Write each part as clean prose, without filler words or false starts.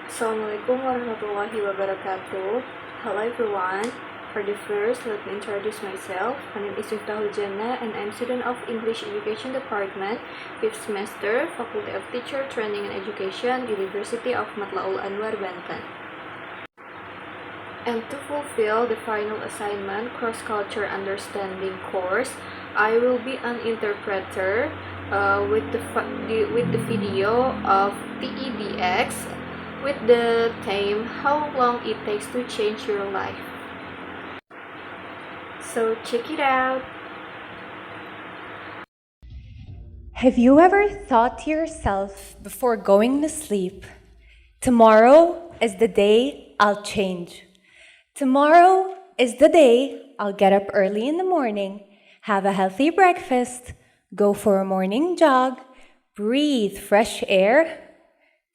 Assalamualaikum warahmatullahi wabarakatuh. Hello everyone. For the first, let me introduce myself. My name is Miftahul Jannah and I'm student of English Education Department, 5th semester, Faculty of Teacher Training and Education, University of Matlaul Anwar, Banten. And to fulfill the final assignment, Cross-Culture Understanding course, I will be an interpreter with the video of TEDx with the theme How Long It Takes to Change Your Life. So check it out. Have you ever thought to yourself before going to sleep, tomorrow is the day I'll change. Tomorrow is the day I'll get up early in the morning, have a healthy breakfast, go for a morning jog, breathe fresh air.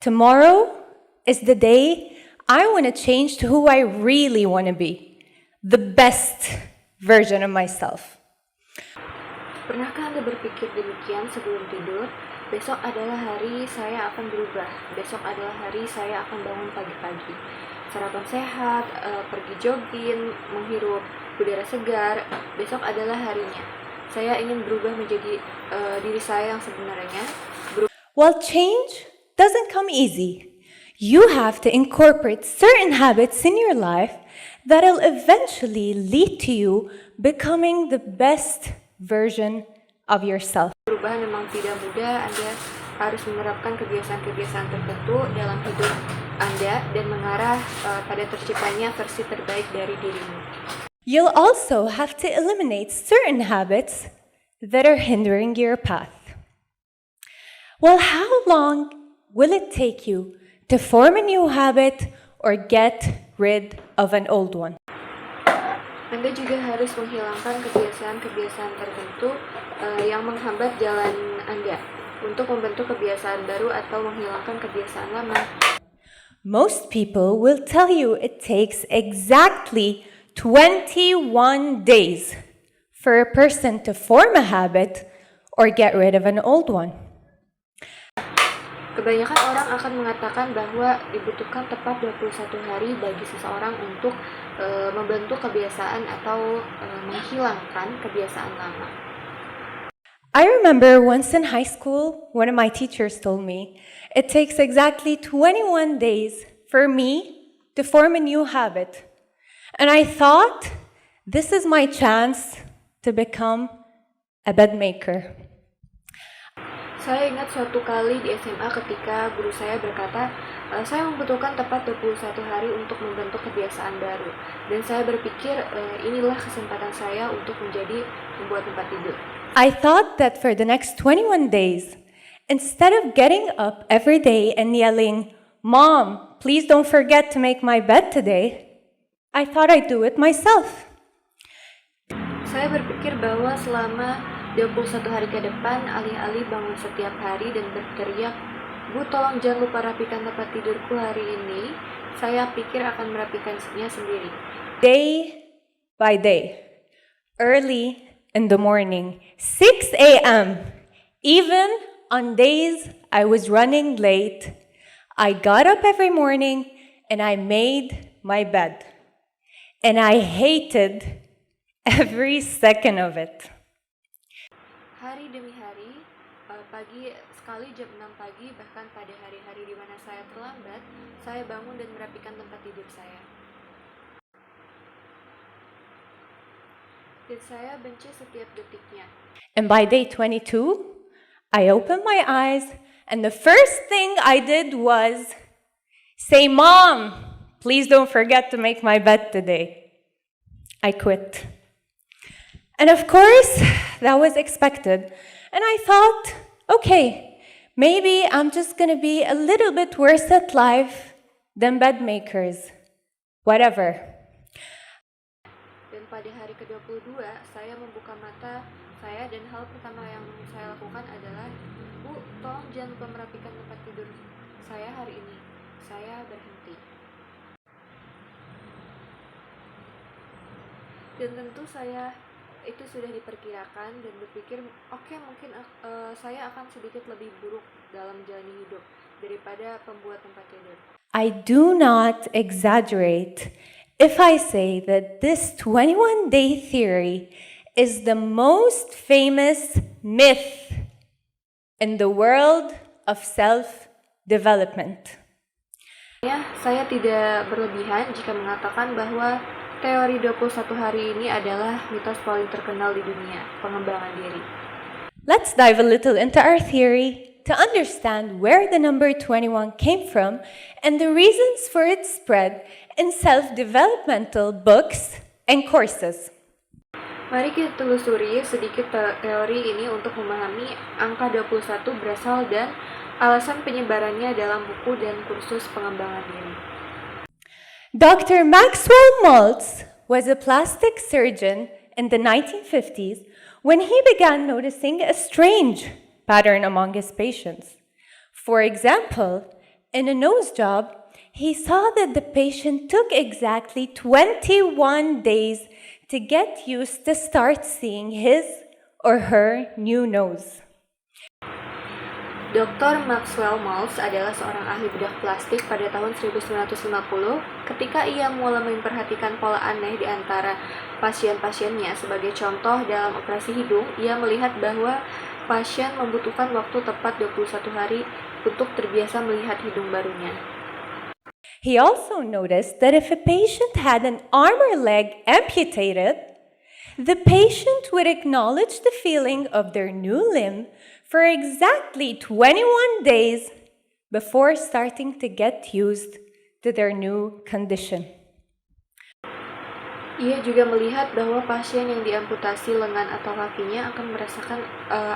Tomorrow is the day I want to change to who I really want to be, the best version of myself. Pernahkah Anda berpikir demikian sebelum tidur? Besok adalah hari saya akan berubah. Besok adalah hari saya akan bangun pagi-pagi. Sarapan sehat, pergi jogging, menghirup udara segar. Besok adalah harinya. Saya ingin berubah menjadi diri saya yang sebenarnya. Well, change doesn't come easy. You have to incorporate certain habits in your life that'll eventually lead to you becoming the best version of yourself. Perubahan memang tidak mudah. Anda harus menerapkan kebiasaan-kebiasaan tertentu dalam hidup Anda dan mengarah pada terciptanya versi terbaik dari dirimu. You'll also have to eliminate certain habits that are hindering your path. Well, how long will it take you to form a new habit or get rid of an old one? Anda juga harus menghilangkan kebiasaan-kebiasaan tertentu yang menghambat jalan Anda untuk membentuk kebiasaan baru atau menghilangkan kebiasaan lama. Most people will tell you it takes exactly 21 days for a person to form a habit or get rid of an old one. Kebanyakan orang akan mengatakan bahwa dibutuhkan tepat 21 hari bagi seseorang untuk membentuk kebiasaan atau menghilangkan kebiasaan lama. I remember once in high school, one of my teachers told me, it takes exactly 21 days for me to form a new habit. And I thought, this is my chance to become a bed maker. Saya ingat suatu kali di SMA ketika guru saya berkata, saya membutuhkan tepat 21 hari untuk membentuk kebiasaan baru. Dan saya berpikir, inilah kesempatan saya untuk menjadi pembuat tempat tidur. I thought that for the next 21 days, instead of getting up every day and yelling, "Mom, please don't forget to make my bed today," I thought I'd do it myself. Saya berpikir bahwa selama 21 hari ke depan, alih-alih bangun setiap hari dan berteriak, "Bu, tolong jangan lupa rapikan tempat tidurku hari ini," saya pikir akan merapikannya sendiri. Day by day, early in the morning, 6 a.m., even on days I was running late, I got up every morning and I made my bed. And I hated every second of it. Hari demi hari, pagi sekali jam 6 pagi, bahkan pada hari-hari di mana saya terlambat, saya bangun dan merapikan tempat tidur saya. Dan saya benci setiap detiknya. And by day 22, I opened my eyes and the first thing I did was say, "Mom, please don't forget to make my bed today." I quit. And of course, that was expected. And I thought, okay, maybe I'm just going to be a little bit worse at life than bed makers. Whatever. Dan pada hari ke-22, saya membuka mata saya dan hal pertama yang saya lakukan adalah, "Bu, tolong jangan lupa merapikan tempat tidur saya hari ini." Saya berhenti. Dan tentu saya itu sudah diperkirakan dan berpikir, oke, mungkin saya akan sedikit lebih buruk dalam menjalani hidup daripada pembuat tempat tidur. I do not exaggerate if I say that this 21-day theory is the most famous myth in the world of self-development. Saya tidak berlebihan jika mengatakan bahwa teori 21 hari ini adalah mitos paling terkenal di dunia pengembangan diri. Let's dive a little into our theory to understand where the number 21 came from and the reasons for its spread in self-developmental books and courses. Mari kita telusuri sedikit teori ini untuk memahami angka 21 berasal dan alasan penyebarannya dalam buku dan kursus pengembangan diri. Dr. Maxwell Maltz was a plastic surgeon in the 1950s when he began noticing a strange pattern among his patients. For example, in a nose job, he saw that the patient took exactly 21 days to get used to start seeing his or her new nose. Dr. Maxwell Maltz adalah seorang ahli bedah plastik pada tahun 1950 ketika ia mulai memperhatikan pola aneh di antara pasien-pasiennya. Sebagai contoh, dalam operasi hidung, ia melihat bahwa pasien membutuhkan waktu tepat 21 hari untuk terbiasa melihat hidung barunya. He also noticed that if a patient had an arm or leg amputated, the patient would acknowledge the feeling of their new limb for exactly 21 days before starting to get used to their new condition. Ia juga melihat bahwa pasien yang diamputasi lengan atau kakinya akan merasakan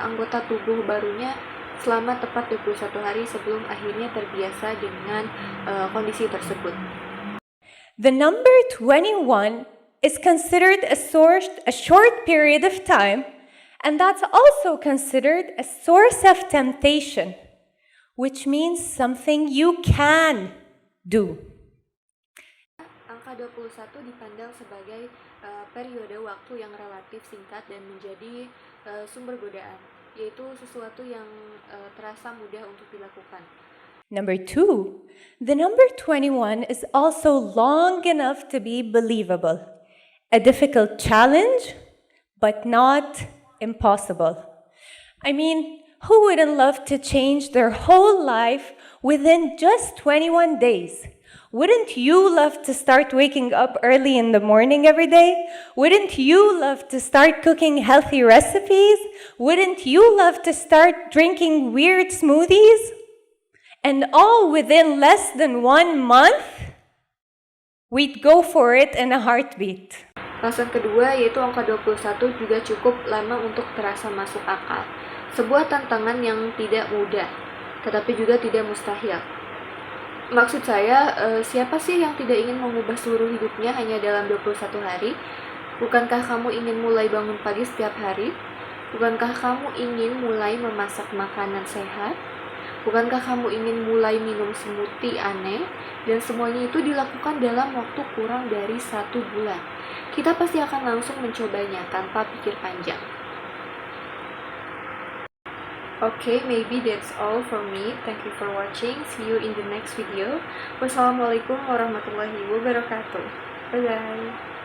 anggota tubuh barunya selama tepat 21 hari sebelum akhirnya terbiasa dengan kondisi tersebut. The number 21 is considered a short period of time, and that's also considered a source of temptation, which means something you can do. Angka 21 dipandang sebagai periode waktu yang relatif singkat dan menjadi sumber godaan, yaitu sesuatu yang terasa mudah untuk dilakukan. Number 2, the number 21 is also long enough to be believable. A difficult challenge, but not impossible. I mean, who wouldn't love to change their whole life within just 21 days? Wouldn't you love to start waking up early in the morning every day? Wouldn't you love to start cooking healthy recipes? Wouldn't you love to start drinking weird smoothies? And all within less than 1 month? We'd go for it in a heartbeat. Alasan kedua yaitu angka 21 juga cukup lama untuk terasa masuk akal. Sebuah tantangan yang tidak mudah, tetapi juga tidak mustahil. Maksud saya, siapa sih yang tidak ingin mengubah seluruh hidupnya hanya dalam 21 hari? Bukankah kamu ingin mulai bangun pagi setiap hari? Bukankah kamu ingin mulai memasak makanan sehat? Bukankah kamu ingin mulai minum smoothie aneh? Dan semuanya itu dilakukan dalam waktu kurang dari 1 bulan. Kita pasti akan langsung mencobanya tanpa pikir panjang. Okay, maybe that's all from me. Thank you for watching. See you in the next video. Wassalamualaikum warahmatullahi wabarakatuh. Bye-bye.